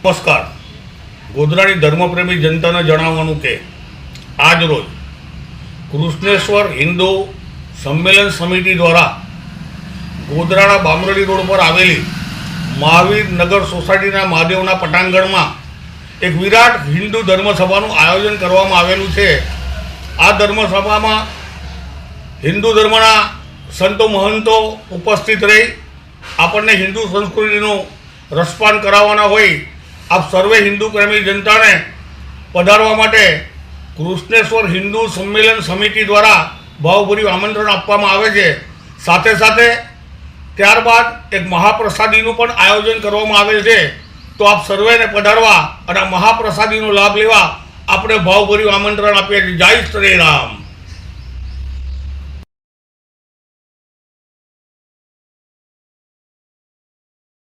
નમસ્કાર. ગોધરાની ધર્મપ્રેમી જનતાને જણાવવાનું કે આજ રોજ કૃષ્ણેશ્વર હિન્દુ સંમેલન સમિતિ દ્વારા ગોધરાના બામરડી રોડ પર આવેલી મહાવીર નગર સોસાયટીના મહાદેવના પટાંગણમાં એક વિરાટ હિન્દુ ધર્મસભાનું આયોજન કરવામાં આવેલું છે. આ ધર્મસભામાં હિન્દુ ધર્મના સંતો મહંતો ઉપસ્થિત રહી આપણને હિન્દુ સંસ્કૃતિનું રસપાન કરાવવાના હોય આપ સર્વે હિન્દુ પ્રેમી જનતાને પધારવા માટે કૃષ્ણેશ્વર હિન્દુ સંમેલન સમિતિ દ્વારા ભાવભર્યું આમંત્રણ આપવામાં આવે છે. સાથે સાથે ત્યારબાદ એક મહાપ્રસાદીનું પણ આયોજન કરવામાં આવેલ છે. તો આપ સર્વેને પધારવા અને આ મહાપ્રસાદીનો લાભ લેવા આપણે ભાવભર્યું આમંત્રણ આપીએ છીએ. જય શ્રી રામ.